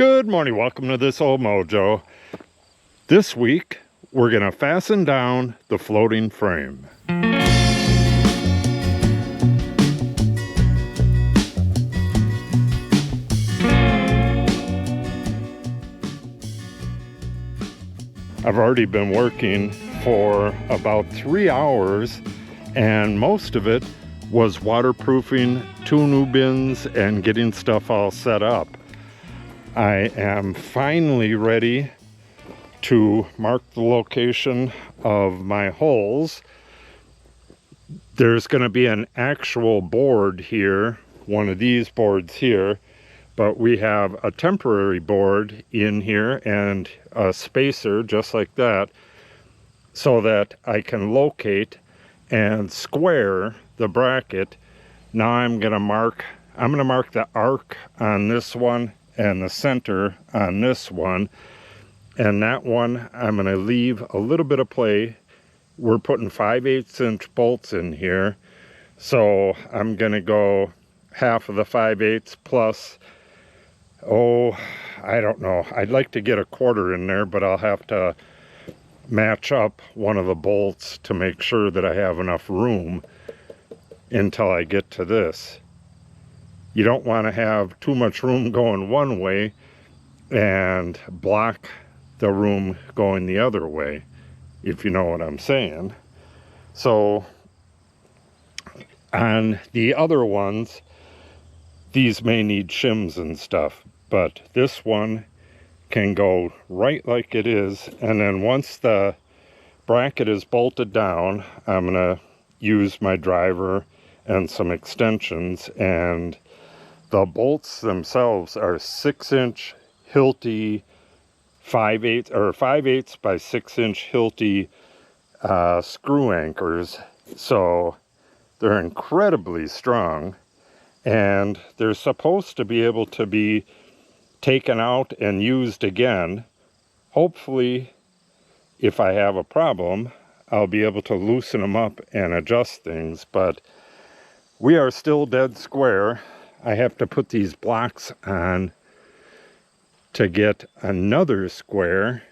Good morning, welcome to This Old Mojo. This week, we're going to fasten down the floating frame. I've already been working for about 3 hours, and most of it was waterproofing 2 new bins and getting stuff all set up. I am finally ready to mark the location of my holes. There's going to be an actual board here, one of these boards here, but we have a temporary board in here and a spacer just like that, so that I can locate and square the bracket. Now I'm going to mark the arc on this one and the center on this one, and that one I'm going to leave a little bit of play. We're putting 5/8 inch bolts in here, so I'm going to go half of the 5/8 plus, I don't know, I'd like to get a 1/4 in there, but I'll have to match up one of the bolts to make sure that I have enough room until I get to this. You don't want to have too much room going one way and block the room going the other way, if you know what I'm saying. So on the other ones, these may need shims and stuff, but this one can go right like it is. And then once the bracket is bolted down, I'm going to use my driver and some extensions, and the bolts themselves are 6-inch Hilti 5/8 or 5/8 by 6-inch Hilti screw anchors. So they're incredibly strong, and they're supposed to be able to be taken out and used again. Hopefully, if I have a problem, I'll be able to loosen them up and adjust things, but we are still dead square. I have to put these blocks on to get another square.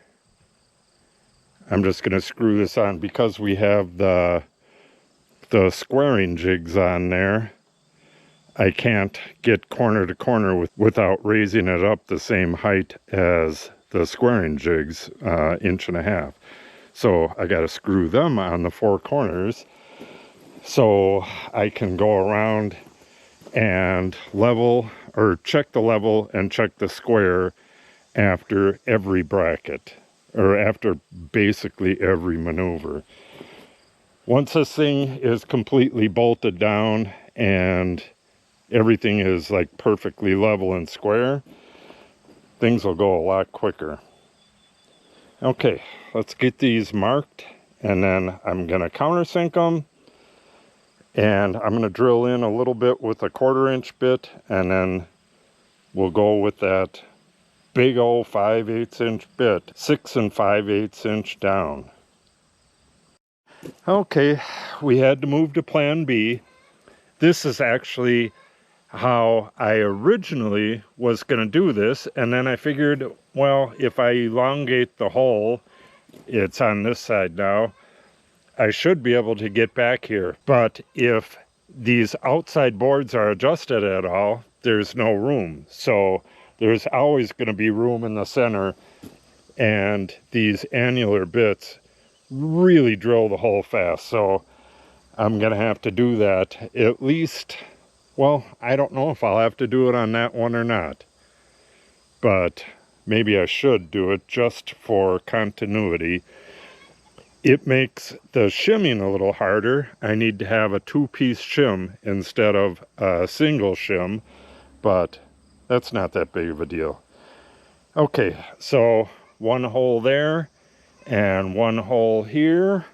I'm just going to screw this on because we have the squaring jigs on there. I can't get corner to corner without raising it up the same height as the squaring jigs, 1.5 inches. So I got to screw them on the 4 corners so I can go around and level, or check the level and check the square after every bracket, or after basically every maneuver. Once this thing is completely bolted down and everything is like perfectly level and square, things will go a lot quicker. Okay, let's get these marked, and then I'm going to countersink them, and I'm going to drill in a little bit with a 1/4 inch bit, and then we'll go with that big old 5/8 inch bit, 6 5/8 inch down. Okay, we had to move to plan B. This is actually how I originally was going to do this, and then I figured, well, if I elongate the hole, it's on this side now, I should be able to get back here. But if these outside boards are adjusted at all, there's no room. So there's always going to be room in the center, and these annular bits really drill the hole fast. So I'm going to have to do that at least. Well, I don't know if I'll have to do it on that one or not, but maybe I should do it just for continuity. It makes the shimming a little harder. I need to have a 2-piece shim instead of a single shim, but that's not that big of a deal. Okay, so 1 hole there and 1 hole here,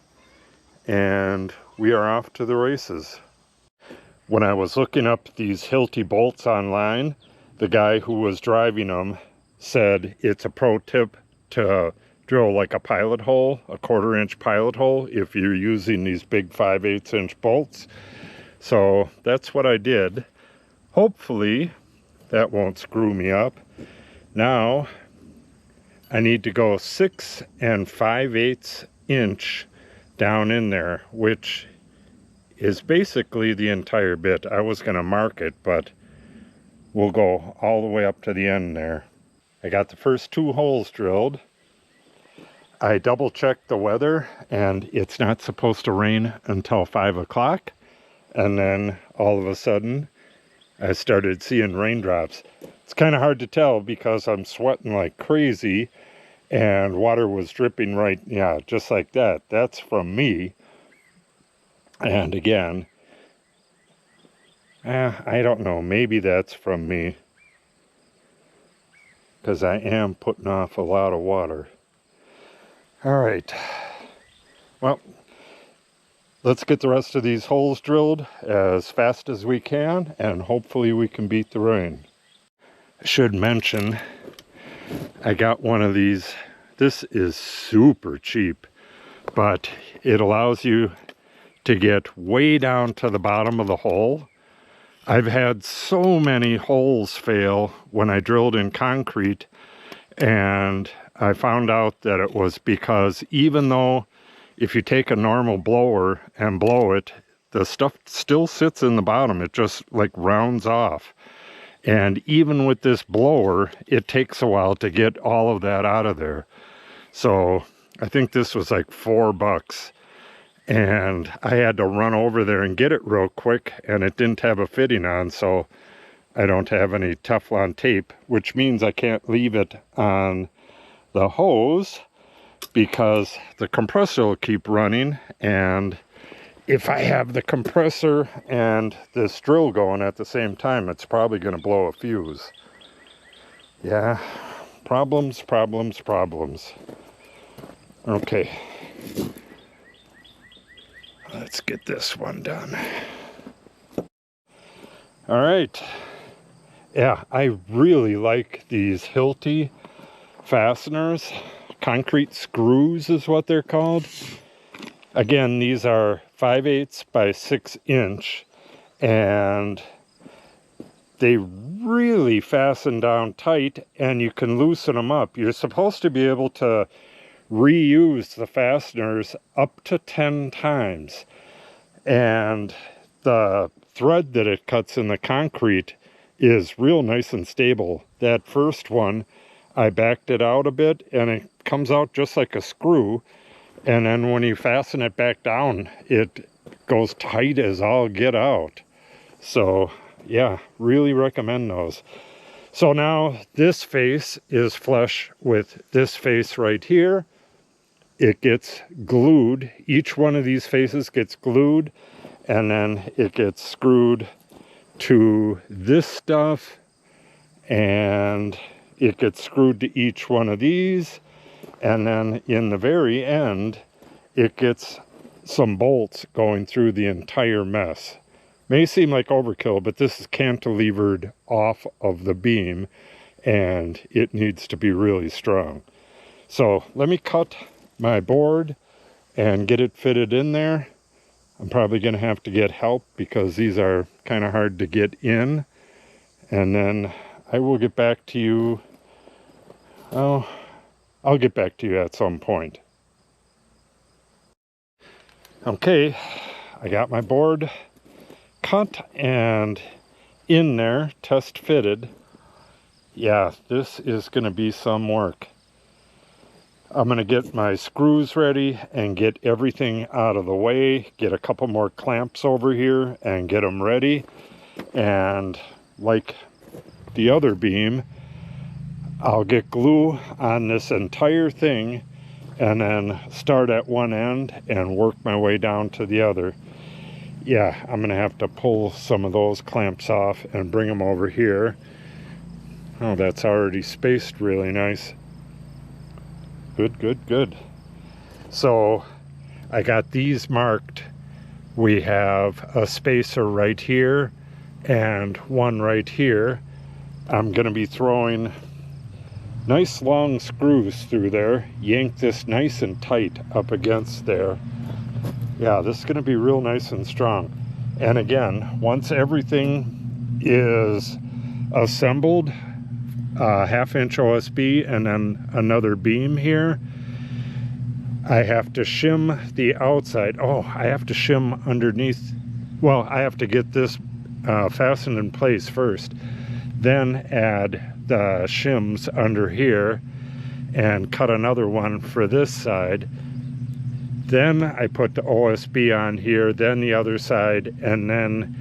and we are off to the races. When I was looking up these Hilti bolts online, the guy who was driving them said it's a pro tip to drill like a pilot hole, a 1/4 inch pilot hole, if you're using these big 5/8 inch bolts. So that's what I did. Hopefully that won't screw me up. Now I need to go 6 5/8 inch down in there, which is basically the entire bit. I was going to mark it, but we'll go all the way up to the end there. I got the first 2 holes drilled. I double checked the weather, and it's not supposed to rain until 5 o'clock. And then all of a sudden, I started seeing raindrops. It's kind of hard to tell because I'm sweating like crazy, and water was dripping right, yeah, just like that. That's from me. And again, I don't know, maybe that's from me, because I am putting off a lot of water. All right, well, let's get the rest of these holes drilled as fast as we can, and hopefully we can beat the rain. I should mention, I got one of these. This is super cheap, but it allows you to get way down to the bottom of the hole. I've had so many holes fail when I drilled in concrete, and I found out that it was because even though if you take a normal blower and blow it, the stuff still sits in the bottom. It just like rounds off. And even with this blower, it takes a while to get all of that out of there. So I think this was like $4. And I had to run over there and get it real quick, and it didn't have a fitting on, so I don't have any Teflon tape, which means I can't leave it on the hose because the compressor will keep running, and if I have the compressor and this drill going at the same time, it's probably going to blow a fuse. Yeah, problems, problems, problems. Okay. Let's get this one done. All right. Yeah, I really like these Hilti fasteners. Concrete screws is what they're called. Again, these are 5/8 by 6 inch, and they really fasten down tight, and you can loosen them up. You're supposed to be able to reuse the fasteners up to 10 times, and the thread that it cuts in the concrete is real nice and stable. That first one, I backed it out a bit, and it comes out just like a screw, and then when you fasten it back down, it goes tight as all get out. So yeah, really recommend those. So now this face is flush with this face right here. It gets glued. Each one of these faces gets glued, and then it gets screwed to this stuff, and it gets screwed to each one of these, and then in the very end it gets some bolts going through the entire mess. May seem like overkill, but this is cantilevered off of the beam, and it needs to be really strong. So let me cut my board and get it fitted in there. I'm probably going to have to get help because these are kind of hard to get in, and then I will get back to you. Oh, I'll get back to you at some point. Okay, I got my board cut and in there, test fitted. Yeah, this is going to be some work. I'm going to get my screws ready and get everything out of the way, get a couple more clamps over here and get them ready. And like the other beam, I'll get glue on this entire thing and then start at one end and work my way down to the other. Yeah, I'm going to have to pull some of those clamps off and bring them over here. Oh, that's already spaced really nice. Good, good, good. So I got these marked. We have a spacer right here and one right here. I'm going to be throwing nice long screws through there. Yank this nice and tight up against there. Yeah, this is going to be real nice and strong. And again, once everything is assembled, 1/2 inch OSB and then another beam here. I have to shim the outside. Oh, I have to shim underneath. Well, I have to get this fastened in place first, then add the shims under here and cut another one for this side. Then I put the OSB on here, then the other side, and then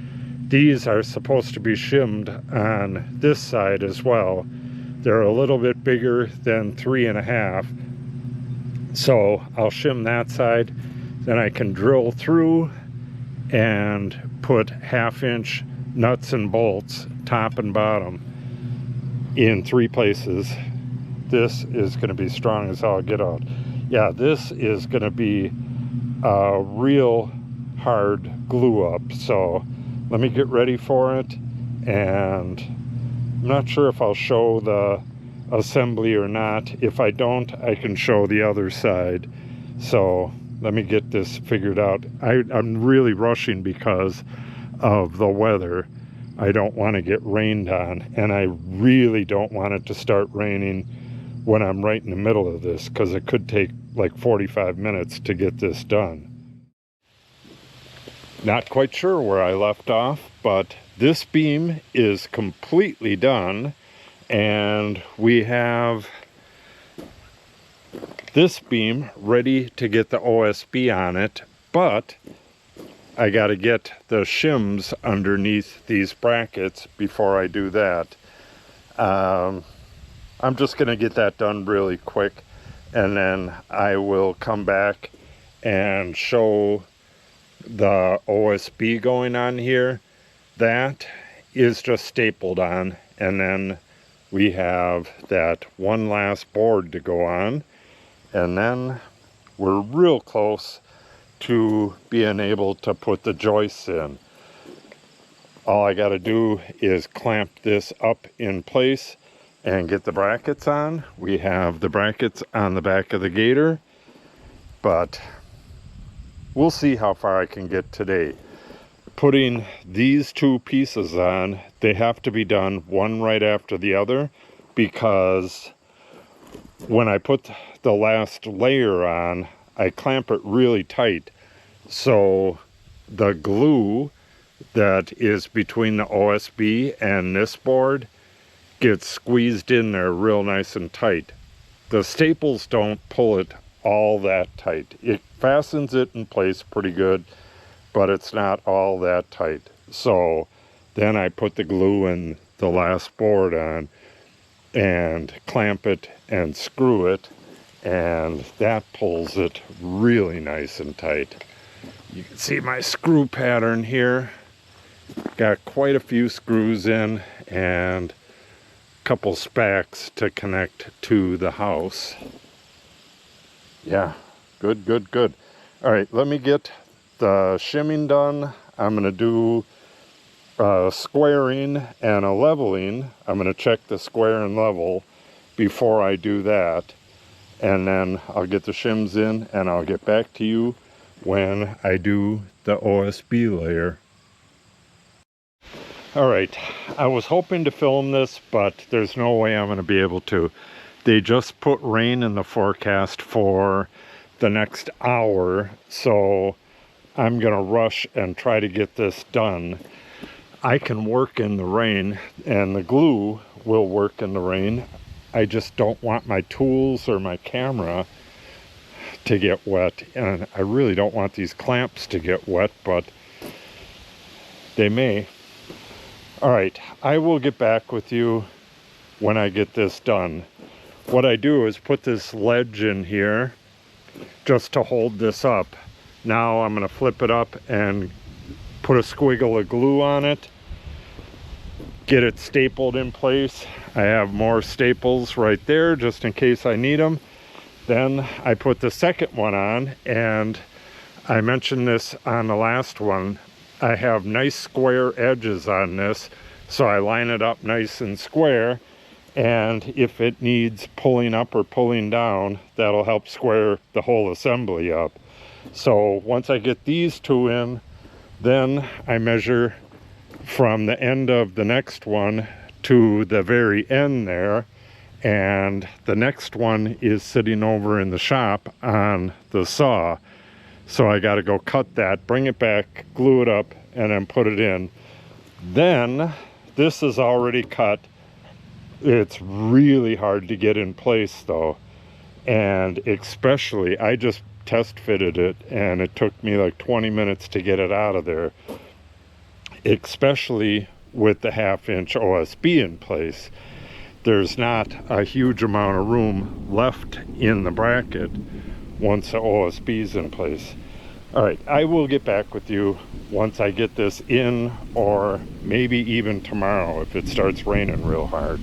these are supposed to be shimmed on this side as well. They're a little bit bigger than 3.5. So I'll shim that side, then I can drill through and put 1/2 inch nuts and bolts, top and bottom, in 3 places. This is going to be strong as all get out. Yeah, this is going to be a real hard glue up. So let me get ready for it, and I'm not sure if I'll show the assembly or not. If I don't, I can show the other side. So let me get this figured out. I'm really rushing because of the weather. I don't want to get rained on, and I really don't want it to start raining when I'm right in the middle of this, because it could take like 45 minutes to get this done. Not quite sure where I left off, but this beam is completely done, and we have this beam ready to get the OSB on it, but I got to get the shims underneath these brackets before I do that. I'm just going to get that done really quick, and then I will come back and show the OSB going on here. That is just stapled on, and then we have that one last board to go on, and then we're real close to being able to put the joists in. All I got to do is clamp this up in place and get the brackets on. We have the brackets on the back of the gator, but we'll see how far I can get today. Putting these 2 pieces on, they have to be done one right after the other, because when I put the last layer on, I clamp it really tight, so the glue that is between the OSB and this board gets squeezed in there real nice and tight. The staples don't pull it all that tight. It fastens it in place pretty good, but it's not all that tight. So then I put the glue and the last board on and clamp it and screw it, and that pulls it really nice and tight. You can see my screw pattern here. Got quite a few screws in and a couple spacks to connect to the house. Yeah, good, good, good. All right, let me get the shimming done. I'm going to do squaring and a leveling. I'm going to check the square and level before I do that, and then I'll get the shims in, and I'll get back to you when I do the OSB layer. All right, I was hoping to film this, but there's no way I'm going to be able to. They just put rain in the forecast for the next hour, so I'm going to rush and try to get this done. I can work in the rain, and the glue will work in the rain. I just don't want my tools or my camera to get wet, and I really don't want these clamps to get wet, but they may. All right, I will get back with you when I get this done. What I do is put this ledge in here just to hold this up. Now I'm going to flip it up and put a squiggle of glue on it, get it stapled in place. I have more staples right there just in case I need them. Then I put the second one on, and I mentioned this on the last one. I have nice square edges on this, so I line it up nice and square, and if it needs pulling up or pulling down, that'll help square the whole assembly up. So once I get these 2 in, then I measure from the end of the next one to the very end there, and the next one is sitting over in the shop on the saw. So I got to go cut that, bring it back, glue it up, and then put it in. Then this is already cut. It's really hard to get in place though, and especially I just test fitted it and it took me like 20 minutes to get it out of there, especially with the 1/2-inch OSB in place. There's not a huge amount of room left in the bracket once the OSB is in place. All right, I will get back with you once I get this in, or maybe even tomorrow if it starts raining real hard.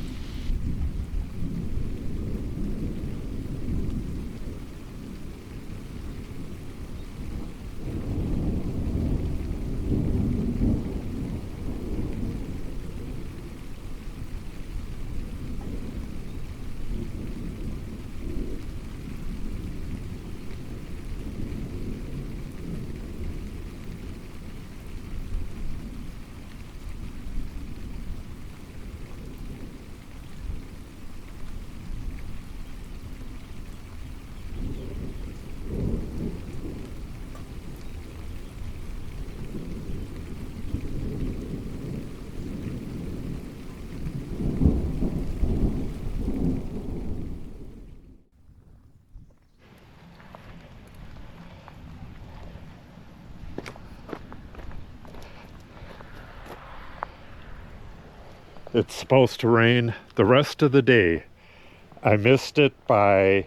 It's supposed to rain the rest of the day. I missed it by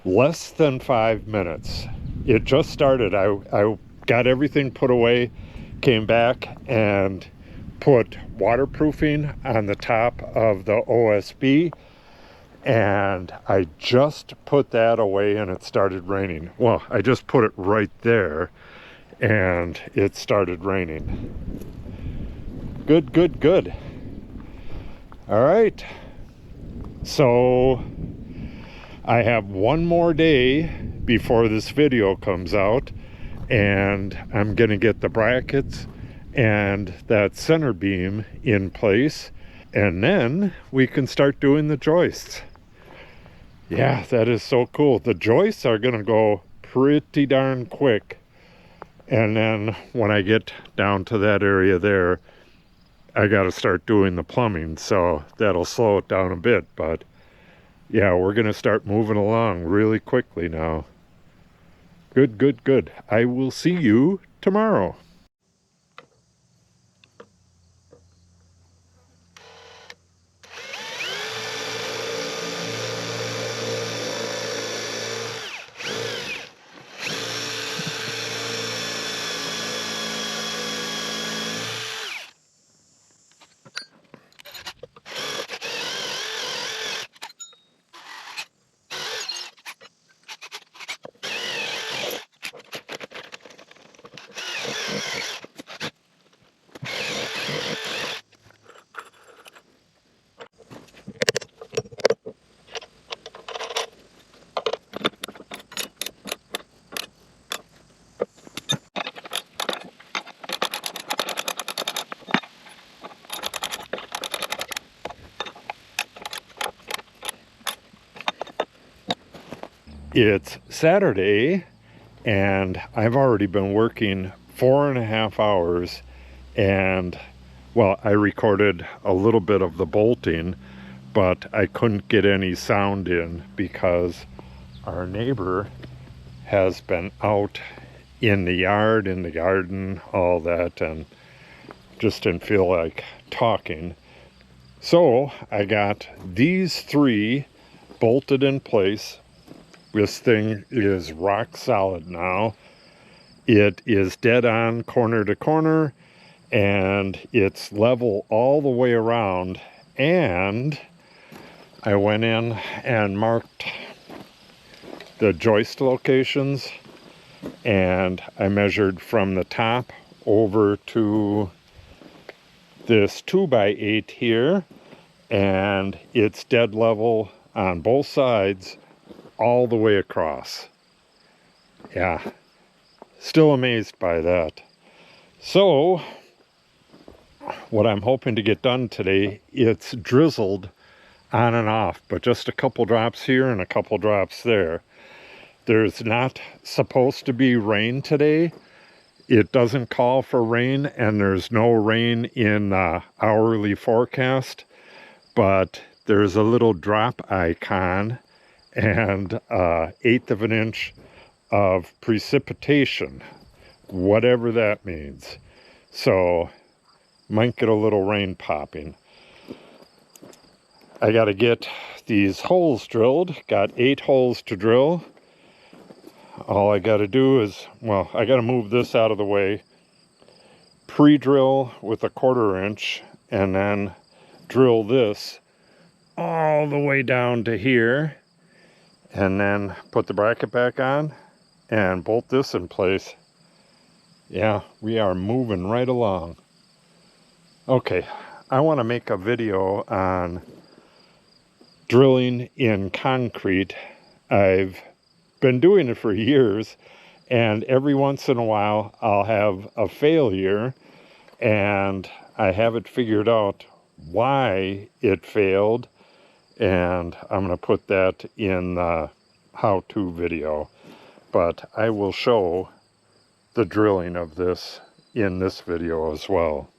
less than 5 minutes. It just started. I got everything put away, came back and put waterproofing on the top of the OSB, and I just put that away and it started raining. Well, I just put it right there and it started raining. Good, good, good. All right, so I have one more day before this video comes out, and I'm gonna get the brackets and that center beam in place, and then we can start doing the joists. Yeah, that is so cool. The joists are gonna go pretty darn quick, and then when I get down to that area there, I got to start doing the plumbing, so that'll slow it down a bit. But yeah, we're going to start moving along really quickly now. Good, good, good. I will see you tomorrow. It's Saturday, and I've already been working 4.5 hours, and well, I recorded a little bit of the bolting, but I couldn't get any sound in because our neighbor has been out in the yard, in the garden, all that, and just didn't feel like talking. So I got these 3 bolted in place. This thing is rock solid now. It is dead on corner to corner, and it's level all the way around. And I went in and marked the joist locations, and I measured from the top over to this 2x8 here, and it's dead level on both sides all the way across. Yeah, still amazed by that. So what I'm hoping to get done today, it's drizzled on and off, but just a couple drops here and a couple drops there. There's not supposed to be rain today. It doesn't call for rain, and there's no rain in the hourly forecast, but there's a little drop icon and 1/8 of an inch of precipitation, whatever that means. So might get a little rain popping. I got to get these holes drilled. Got 8 holes to drill. All I got to do is, well, I got to move this out of the way, pre-drill with a 1/4 inch, and then drill this all the way down to here, and then put the bracket back on and bolt this in place. Yeah, we are moving right along. Okay, I want to make a video on drilling in concrete. I've been doing it for years, and every once in a while I'll have a failure, and I have it figured out why it failed, and I'm going to put that in the how-to video. But I will show the drilling of this in this video as well.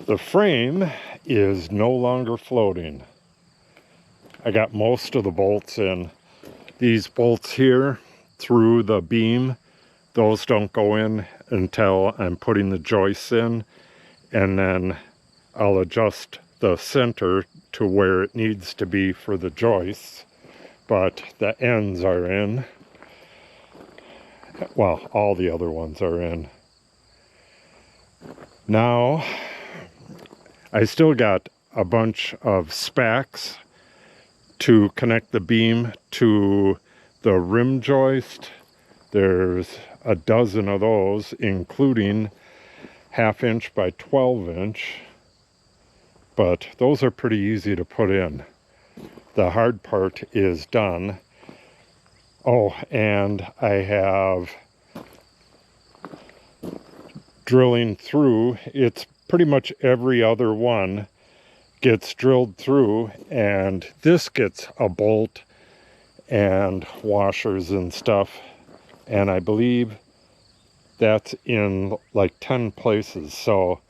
The frame is no longer floating. I got most of the bolts in. These bolts here through the beam, those don't go in until I'm putting the joists in, and then I'll adjust the center to where it needs to be for the joists, but the ends are in. Well, all the other ones are in. Now, I still got a bunch of spacks to connect the beam to the rim joist. There's a dozen of those, including 1/2 inch by 12 inch, but those are pretty easy to put in. The hard part is done. Oh, and I have drilling through. It's pretty much every other one gets drilled through, and this gets a bolt and washers and stuff, and I believe that's in like 10 places, so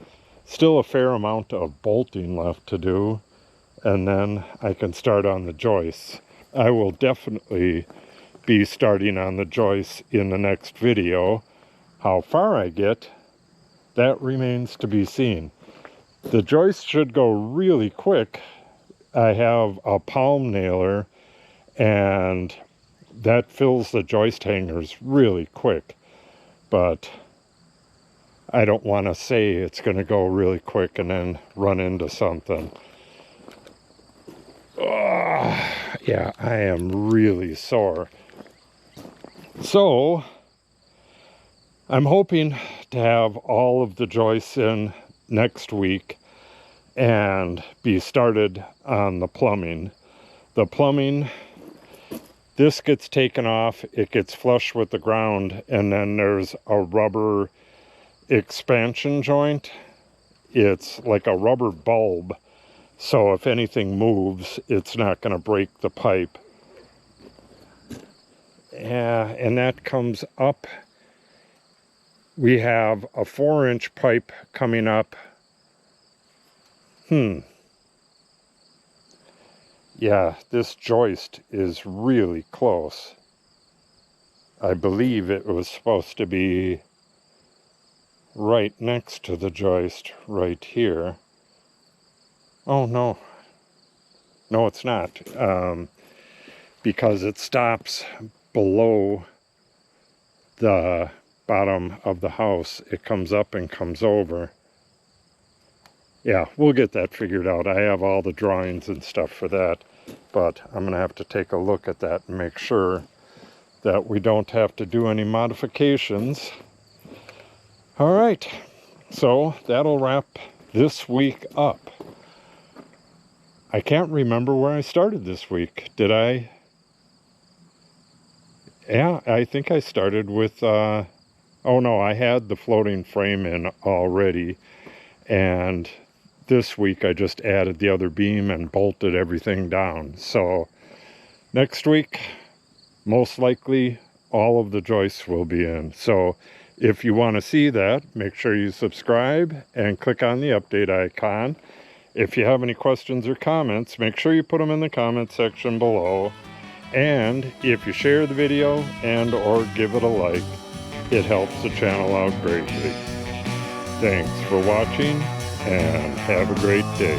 still a fair amount of bolting left to do, and then I can start on the joists. I will definitely be starting on the joists in the next video. How far I get, that remains to be seen. The joist should go really quick. I have a palm nailer, and that fills the joist hangers really quick. But I don't want to say it's going to go really quick and then run into something. Yeah, I am really sore. So, I'm hoping to have all of the joists in next week and be started on the plumbing. The plumbing, this gets taken off, it gets flush with the ground, and then there's a rubber expansion joint. It's like a rubber bulb So if anything moves, it's not going to break the pipe. Yeah, and that comes up. We have a 4-inch pipe coming up. Yeah, this joist is really close. I believe it was supposed to be right next to the joist right here. Oh, no. No, it's not. Because it stops below the bottom of the house. It comes up and comes over. Yeah, we'll get that figured out. I have all the drawings and stuff for that, but I'm going to have to take a look at that and make sure that we don't have to do any modifications. All right, so that'll wrap this week up. I can't remember where I started this week. Did I? Yeah, I think I started with, oh no, I had the floating frame in already, and this week I just added the other beam and bolted everything down. So next week, most likely all of the joists will be in. So if you want to see that, make sure you subscribe and click on the update icon. If you have any questions or comments, make sure you put them in the comment section below. And if you share the video and or give it a like, it helps the channel out greatly. Thanks for watching and have a great day.